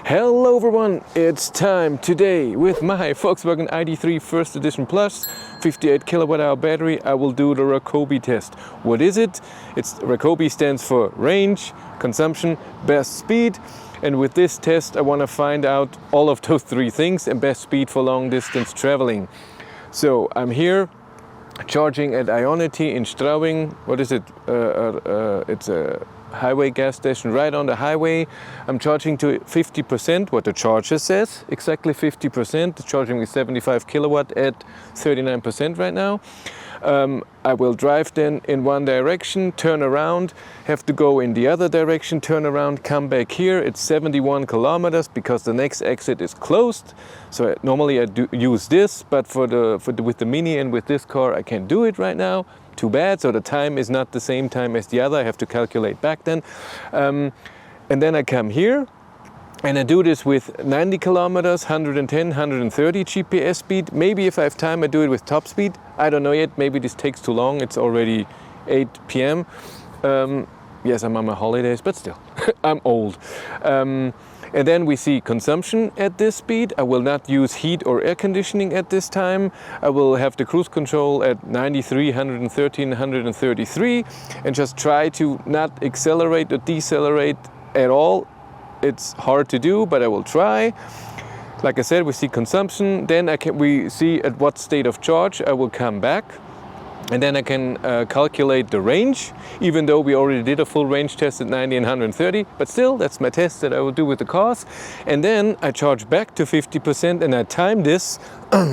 Hello everyone, it's time today with my Volkswagen ID.3 First Edition Plus 58 kWh battery. I will do the Rockobi test. What is it? Rockobi stands for range, consumption, best speed, and with this test I want to find out all of those three things and best speed for long distance traveling. So I'm here charging at Ionity in Straubing. What is it? It's a highway gas station right on the highway. I'm charging to 50%, what the charger says, exactly 50%. The charging is 75 kilowatt at 39% right now. I will drive then in one direction, turn around, have to go in the other direction, turn around, come back here. It's 71 kilometers because the next exit is closed. So normally I do use this, but with the Mini and with this car I can't do it right now. Too bad, so the time is not the same time as the other. I have to calculate back then. And then I come here and I do this with 90 kilometers, 110, 130 GPS speed. Maybe if I have time I do it with top speed. I don't know yet, maybe this takes too long. It's already 8 p.m. Yes, I'm on my holidays, but still, I'm old. And then we see consumption at this speed. I will not use heat or air conditioning at this time. I will have the cruise control at 93, 113, 133 and just try to not accelerate or decelerate at all. It's hard to do, but I will try. Like I said, we see consumption, then we see at what state of charge I will come back. And then I can calculate the range, even though we already did a full range test at 90 and 130, but still, that's my test that I will do with the cars. And then I charge back to 50% and I time this,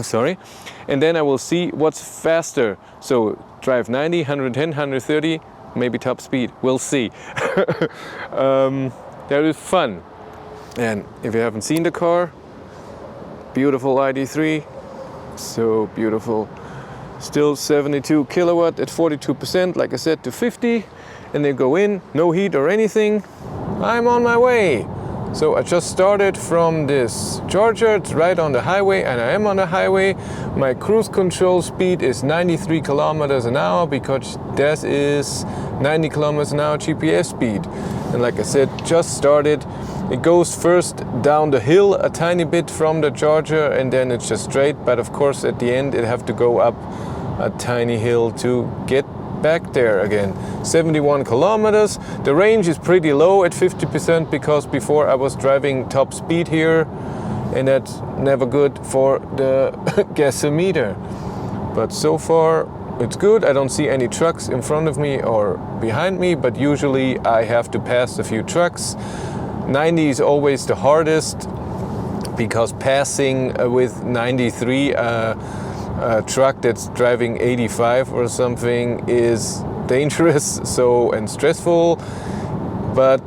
sorry, and then I will see what's faster. So drive 90, 110, 130, maybe top speed, we'll see. That is fun. And if you haven't seen the car, beautiful ID.3, so beautiful. Still 72 kilowatt at 42%, like I said, to 50, and then go in, no heat or anything. I'm on my way. So I just started from this charger. It's right on the highway, and I am on the highway. My cruise control speed is 93 kilometers an hour because that is 90 kilometers an hour GPS speed. And like I said, just started. It goes first down the hill a tiny bit from the charger, and then it's just straight. But of course, at the end, it have to go up a tiny hill to get back there again. 71 kilometers. The range is pretty low at 50% because before I was driving top speed here, and that's never good for the gasometer. But so far it's good. I don't see any trucks in front of me or behind me, but usually I have to pass a few trucks. 90 is always the hardest because passing with 93 a truck that's driving 85 or something is dangerous and stressful, but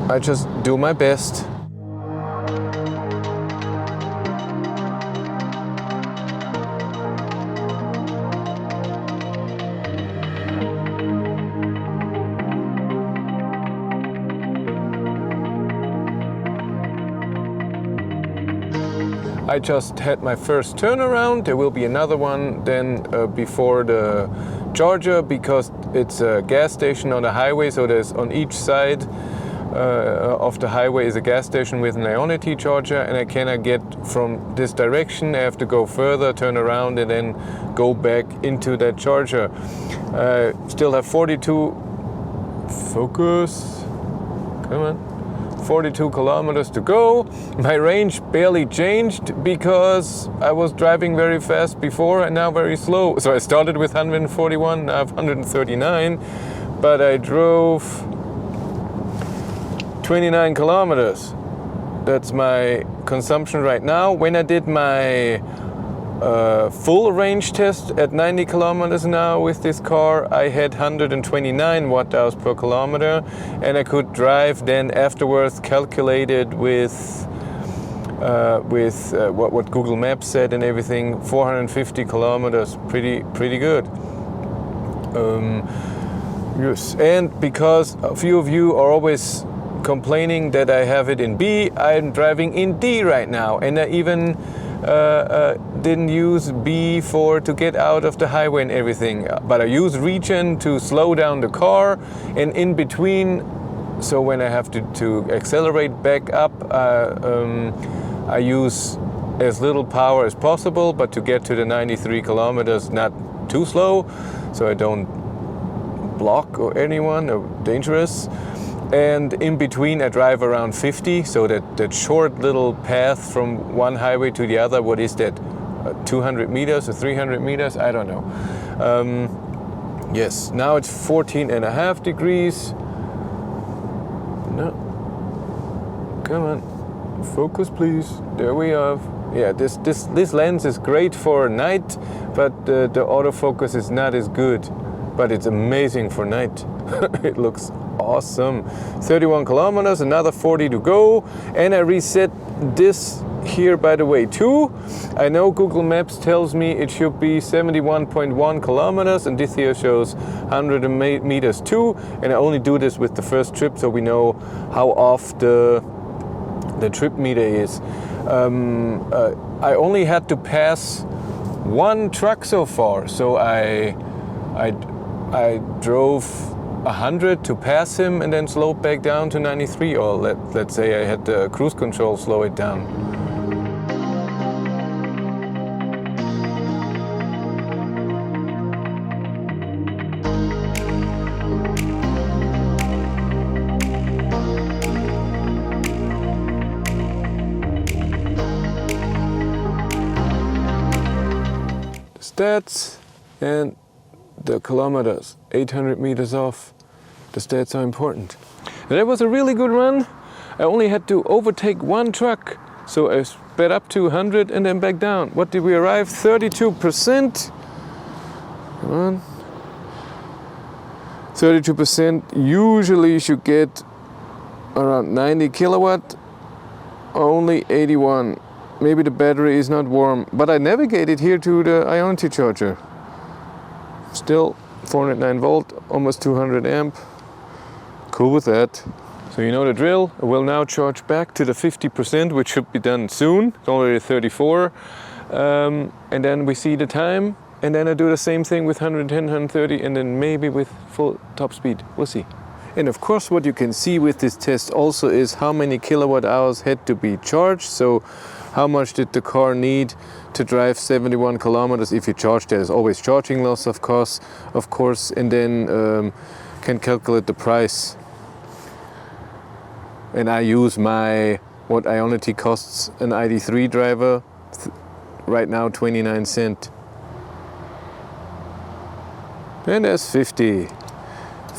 I just do my best. I just had my first turnaround. There will be another one then before the charger because it's a gas station on the highway. So there's on each side of the highway is a gas station with an Ionity charger, and I cannot get from this direction. I have to go further, turn around, and then go back into that charger. Still have 42. Focus. Come on. 42 kilometers to go. My range barely changed because I was driving very fast before and now very slow. So I started with 141, now I have 139, but I drove 29 kilometers. That's my consumption right now. When I did my full range test at 90 kilometers an hour with this car, I had 129 watt-hours per kilometer, and I could drive then afterwards calculated with what Google Maps said and everything, 450 kilometers, pretty good. Yes, and because a few of you are always complaining that I have it in B, I'm driving in D right now, and I even didn't use B to get out of the highway and everything, but I use Region to slow down the car, and in between so when I have to accelerate back up, I use as little power as possible, but to get to the 93 kilometers, not too slow, so I don't block or anyone or dangerous. And in between I drive around 50, so that short little path from one highway to the other, what is that, 200 meters or 300 meters, I don't know. Yes, now it's 14.5 degrees. No, come on, focus please, there we are. Yeah, this lens is great for night, but the autofocus is not as good, but it's amazing for night. It looks awesome. 31 kilometers, another 40 to go, and I reset this here, by the way, too. I know Google Maps tells me it should be 71.1 kilometers, and this here shows 100 meters too, and I only do this with the first trip so we know how off the trip meter is. I only had to pass one truck so far, so I drove 100 to pass him and then slowed back down to 93, or let's say I had the cruise control slow it down. Stats and the kilometers, 800 meters off. The stats are important. And that was a really good run. I only had to overtake one truck, so I sped up to 100 and then back down. What did we arrive? 32%. Come on. 32%. Usually you should get around 90 kilowatt. Only 81. Maybe the battery is not warm, but I navigated here to the Ionity charger. Still 409 volt, almost 200 amp. Cool with that. So you know the drill. I will now charge back to the 50%, which should be done soon. It's already 34. And then we see the time, and then I do the same thing with 110, 130, and then maybe with full top speed. We'll see. And of course what you can see with this test also is how many kilowatt hours had to be charged. So how much did the car need to drive 71 kilometers if you charge? There's always charging loss, of course, and then can calculate the price. And I use what Ionity costs an Id.3 driver, right now 29 cents. And there's 50.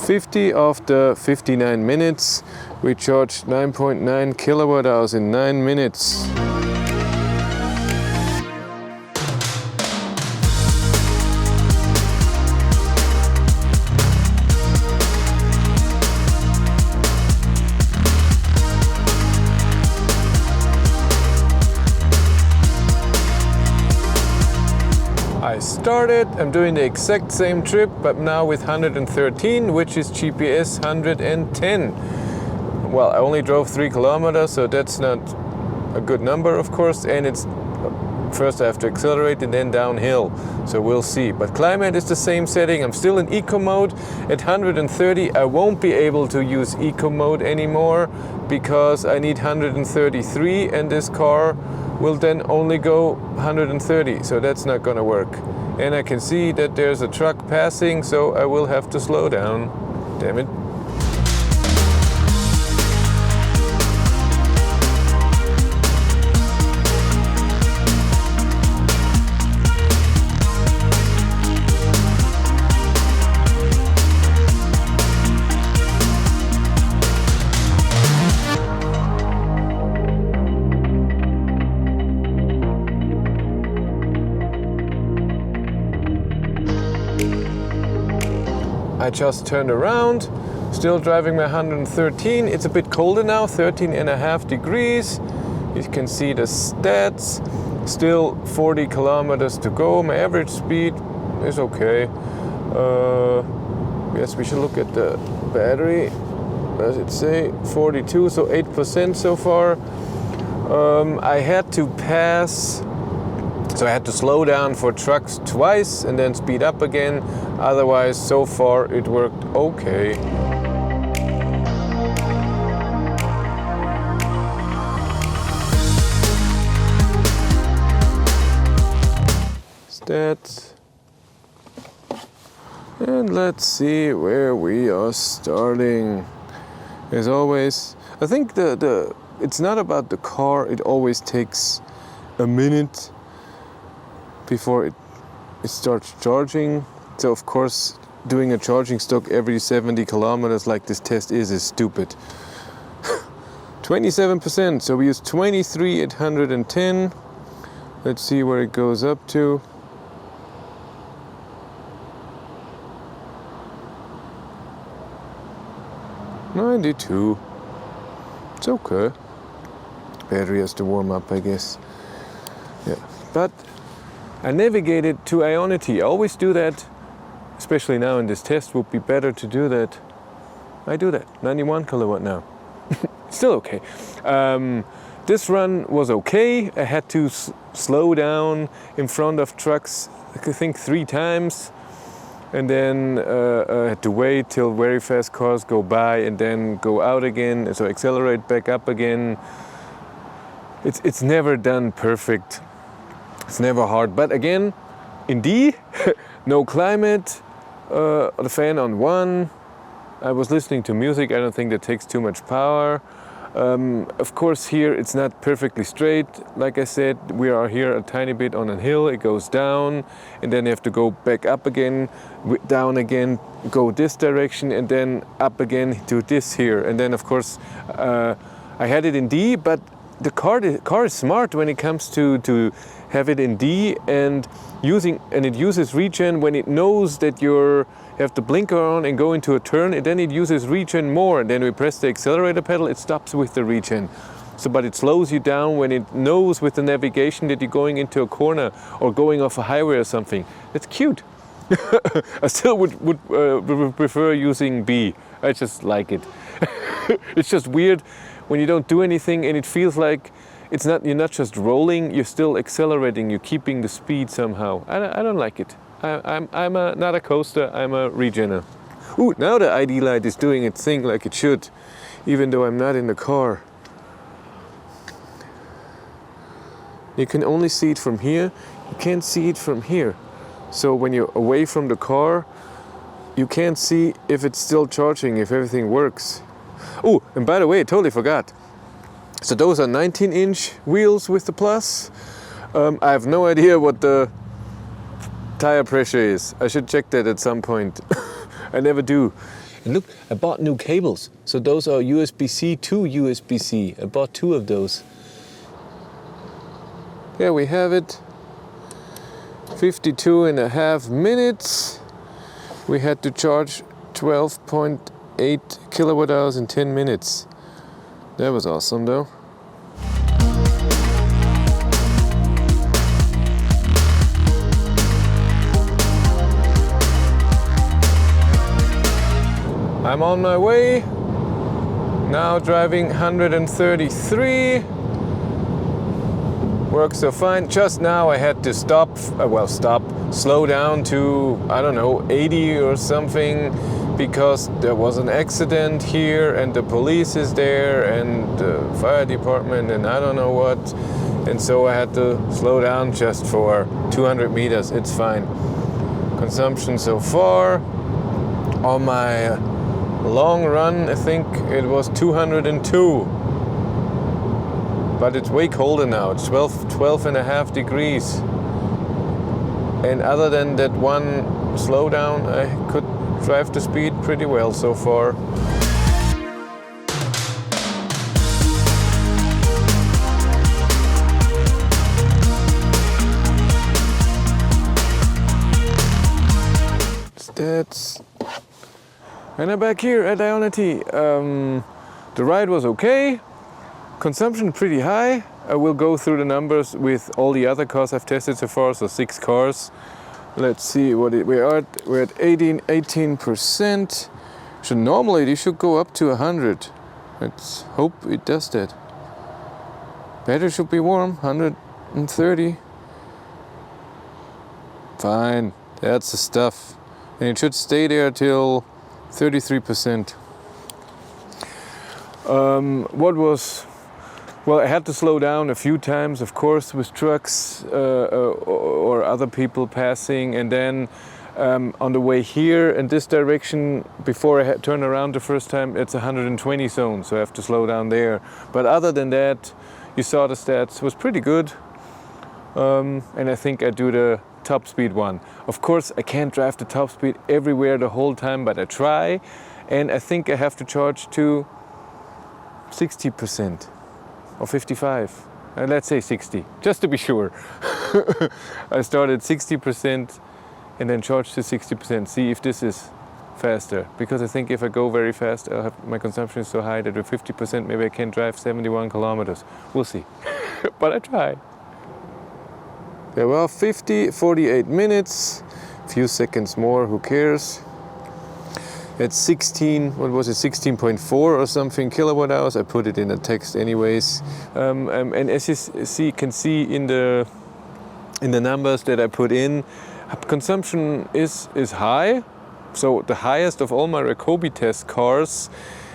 50 after 59 minutes. We charged 9.9 kilowatt hours in 9 minutes. I started, I'm doing the exact same trip, but now with 113, which is GPS 110. Well, I only drove 3 kilometers, so that's not a good number, of course, and it's first I have to accelerate and then downhill, so we'll see. But climate is the same setting. I'm still in eco mode. At 130 I won't be able to use eco mode anymore because I need 133, and this car will then only go 130, so that's not gonna work. And I can see that there's a truck passing, so I will have to slow down. Damn it. I just turned around, still driving my 113. It's a bit colder now, 13.5 degrees. You can see the stats. Still 40 kilometers to go. My average speed is okay. Yes, we should look at the battery. Does it say 42? So 8% so far. I had to pass. So I had to slow down for trucks twice and then speed up again. Otherwise, so far it worked okay. that. And let's see where we are starting. As always, I think it's not about the car. It always takes a minute before it starts charging. So of course, doing a charging stock every 70 kilometers like this test is stupid. 27%, so we use 23 at 110. Let's see where it goes up to. $92. It's okay. Battery has to warm up, I guess. Yeah, but I navigated to Ionity. I always do that, especially now in this test. Would be better to do that. I do that. 91 kilowatt now. Still okay. This run was okay. I had to slow down in front of trucks, I think 3 times. And then I had to wait till very fast cars go by and then go out again. So accelerate back up again. It's never done perfect. It's never hard. But again, in D, no climate, the fan on 1. I was listening to music. I don't think that takes too much power. Of course here it's not perfectly straight. Like I said, we are here a tiny bit on a hill. It goes down and then you have to go back up again, down again, go this direction and then up again to this here. And then of course I had it in D, but the car is smart when it comes to have it in D and it uses regen when it knows that you have the blinker on and go into a turn, and then it uses regen more, and then we press the accelerator pedal, it stops with the regen. So, but it slows you down when it knows with the navigation that you're going into a corner or going off a highway or something. That's cute. I still would prefer using B. I just like it. It's just weird when you don't do anything and it feels like you're not just rolling, you're still accelerating, you're keeping the speed somehow. I don't like it. I'm not a coaster, I'm a regener. Ooh, now the ID light is doing its thing like it should, even though I'm not in the car. You can only see it from here, you can't see it from here. So when you're away from the car, you can't see if it's still charging, if everything works. Oh, and by the way, I totally forgot. So those are 19-inch wheels with the plus. I have no idea what the tire pressure is. I should check that at some point. I never do. And look, I bought new cables. So those are USB-C to USB-C. I bought 2 of those. There we have it. 52.5 minutes. We had to charge 12.8 kilowatt hours in 10 minutes. That was awesome though. I'm on my way. Now driving 133. Works so fine. Just now I had to slow down to, I don't know, 80 or something, because there was an accident here and the police is there and the fire department and I don't know what. And so I had to slow down just for 200 meters. It's fine. Consumption so far on my long run, I think it was 202. But it's way colder now. It's 12.5 degrees. And other than that one slowdown, I could drive the speed pretty well so far. Stats. And I'm back here at Ionity. The ride was okay. Consumption pretty high. I will go through the numbers with all the other cars I've tested so far, so 6 cars. Let's see what we're at. We're at 18%. So normally they should go up to 100. Let's hope it does that. Battery should be warm, 130. Fine, that's the stuff. And it should stay there till 33%. Well, I had to slow down a few times, of course, with trucks or other people passing, and then on the way here in this direction, before I turn around the first time, it's 120 zone, so I have to slow down there. But other than that, you saw the stats, was pretty good. And I think I do the top speed one. Of course, I can't drive the top speed everywhere the whole time, but I try. And I think I have to charge to 60% or 55. Let's say 60, just to be sure. I started 60% and then charge to 60%. See if this is faster. Because I think if I go very fast, my consumption is so high that with 50% maybe I can drive 71 kilometers. We'll see. But I try. There were 48 minutes, a few seconds more, who cares? It's 16, what was it, 16.4 or something kilowatt hours. I put it in a text anyways. And as you can see in the numbers that I put in, consumption is high. So the highest of all my Ryokobi test cars.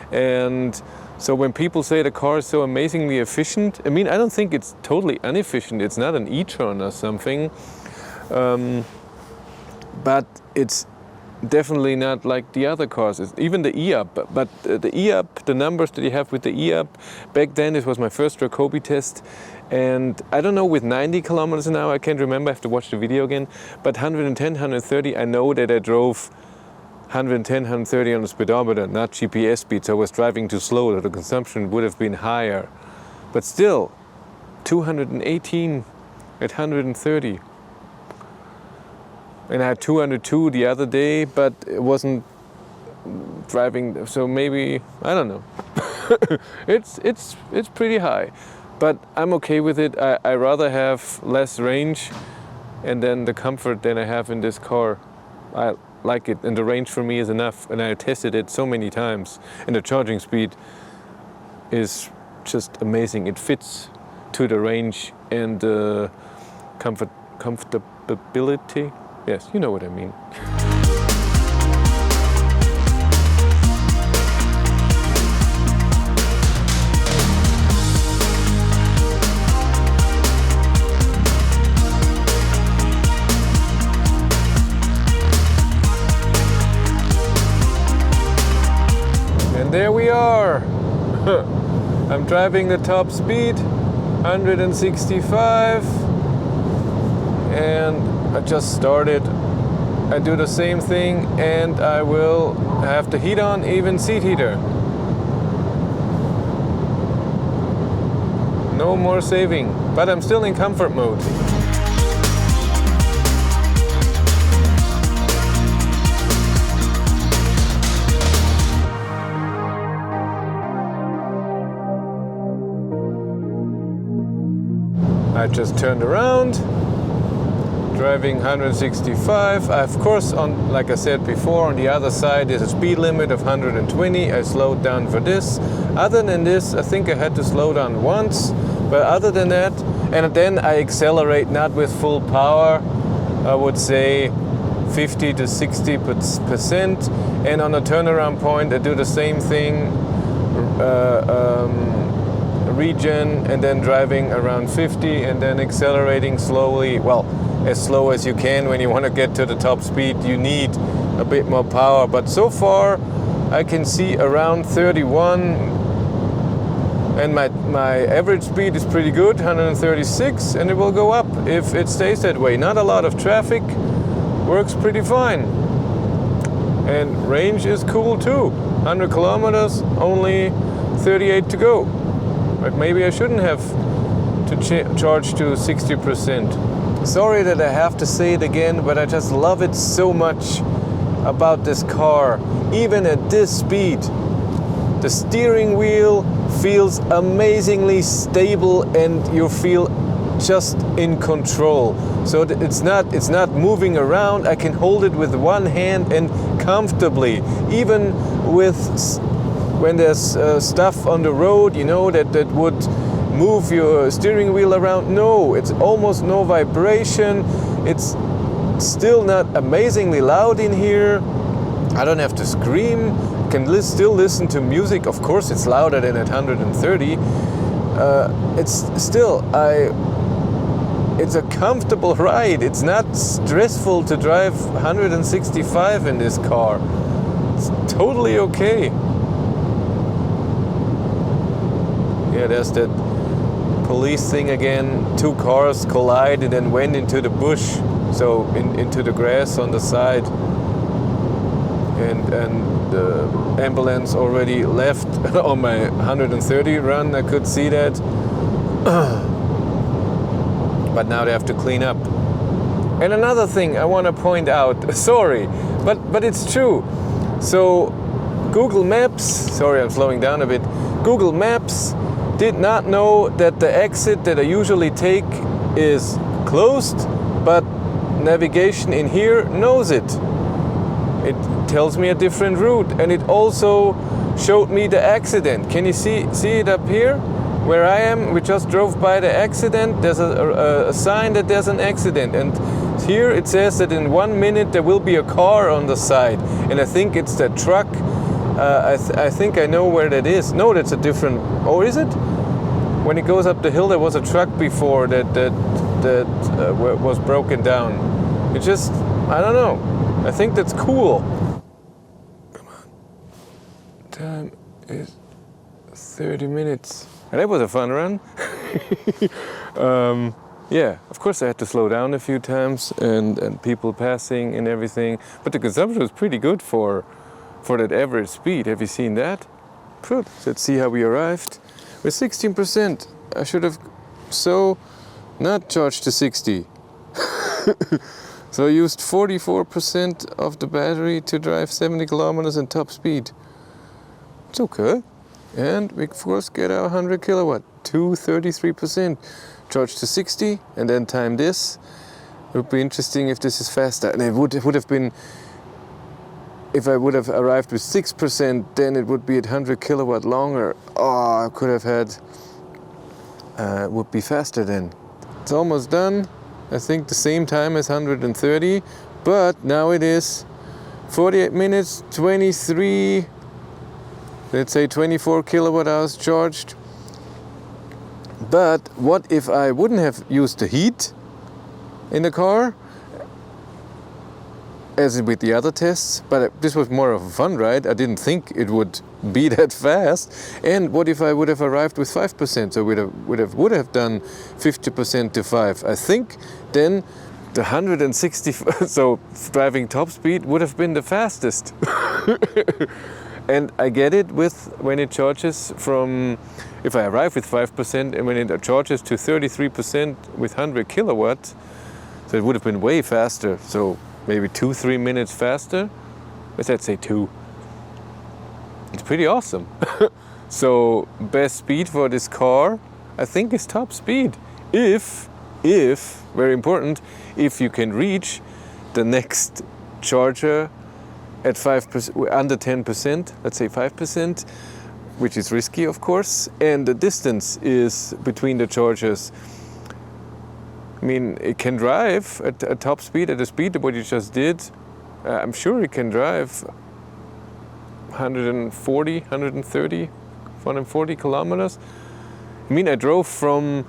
And so when people say the car is so amazingly efficient, I mean, I don't think it's totally inefficient. It's not an e-tron or something. But it's definitely not like the other cars. It's even the e-up. But the e-up, the numbers that you have with the e-up, back then it was my first Ryokobi test. And I don't know, with 90 kilometers an hour, I can't remember, I have to watch the video again. But 110, 130, I know that I drove 110, 130 on the speedometer, not GPS speed, so I was driving too slow, the consumption would have been higher. But still, 218 at 130. And I had 202 the other day, but it wasn't driving, so maybe, I don't know. It's pretty high, but I'm okay with it. I rather have less range and then the comfort than I have in this car. I like it, and the range for me is enough, and I tested it so many times, and the charging speed is just amazing. It fits to the range and the comfortability. Yes, you know what I mean. There we are. I'm driving the top speed, 165, and I just started. I do the same thing, and I will have the heat on, even seat heater. No more saving, but I'm still in comfort mode. I just turned around, driving 165. Of course, like I said before, on the other side is a speed limit of 120. I slowed down for this. Other than this, I think I had to slow down once. But other than that, and then I accelerate not with full power. I would say 50 to 60%. And on a turnaround point, I do the same thing. Regen, and then driving around 50 and then accelerating slowly, well, as slow as you can. When you want to get to the top speed, you need a bit more power, but so far I can see around 31, and my average speed is pretty good, 136, and it will go up if it stays that way. Not a lot of traffic, works pretty fine, and range is cool too. 100 kilometers, only 38 to go. But maybe I shouldn't have to charge to 60%. Sorry that I have to say it again, but I just love it so much about this car. Even at this speed, the steering wheel feels amazingly stable and you feel just in control. So it's not moving around. I can hold it with one hand and comfortably. Even when there's stuff on the road, you know, that would move your steering wheel around. No, it's almost no vibration. It's still not amazingly loud in here. I don't have to scream. Can still listen to music. Of course, it's louder than at 130. it's still, it's a comfortable ride. It's not stressful to drive 165 in this car. It's totally okay. Yeah, there's that police thing again. 2 cars collided and went into the bush, so into the grass on the side. And the ambulance already left on my 130 run. I could see that. But now they have to clean up. And another thing I want to point out, sorry, but it's true. So Google Maps, sorry I'm slowing down a bit, Google Maps did not know that the exit that I usually take is closed, but navigation in here knows it. It tells me a different route, and it also showed me the accident. Can you see it up here? Where I am, we just drove by the accident. There's a sign that there's an accident, and here it says that in 1 minute there will be a car on the side, and I think it's that truck. I think I know where that is. No, that's a different. Oh, is it? When it goes up the hill, there was a truck before that was broken down. It just, I don't know. I think that's cool. Come on. Time is 30 minutes. And that was a fun run. Yeah, of course I had to slow down a few times and people passing and everything. But the consumption was pretty good for that average speed. Have you seen that? Good. Let's see how we arrived. With 16%. I should have not charged to 60. So I used 44% of the battery to drive 70 kilometers in top speed. It's okay. And we of course get our 100 kilowatt to 33%. Charge to 60 and then time this. It would be interesting if this is faster. And it would have been, if I would have arrived with 6%, then it would be at 100 kilowatt longer. Oh, I could have had, would be faster then. It's almost done. I think the same time as 130, but now it is 48 minutes, 23, let's say 24 kilowatt hours charged. But what if I wouldn't have used the heat in the car, as with the other tests? But this was more of a fun ride. I didn't think it would be that fast. And what if I would have arrived with 5%? So would have done 50% to 5. I think then the 160, so driving top speed would have been the fastest. And I get it with when it charges from, if I arrive with 5% and when it charges to 33% with 100 kilowatts, so it would have been way faster. So maybe 2-3 minutes faster. Let's say 2. It's pretty awesome. So best speed for this car, I think, is top speed. If, very important, if you can reach the next charger at 5%, under 10%, let's say 5%, which is risky, of course, and the distance is between the chargers. I mean, it can drive at a top speed, at the speed of what you just did. I'm sure it can drive 140, 130, 140 kilometers. I mean, I drove from,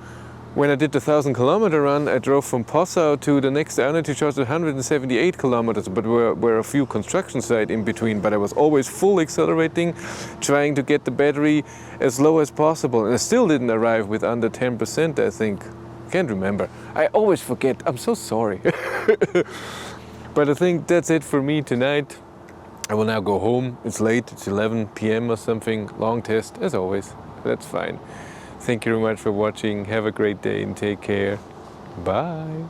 when I did the 1,000-kilometer run, I drove from Passau to the next energy charge at 178 kilometers, but were a few construction sites in between. But I was always full accelerating, trying to get the battery as low as possible. And I still didn't arrive with under 10%, I think. Can't remember. I always forget. I'm so sorry. But I think that's it for me tonight. I will now go home. It's late. It's 11 p.m. or something. Long test, as always. That's fine. Thank you very much for watching. Have a great day and take care. Bye.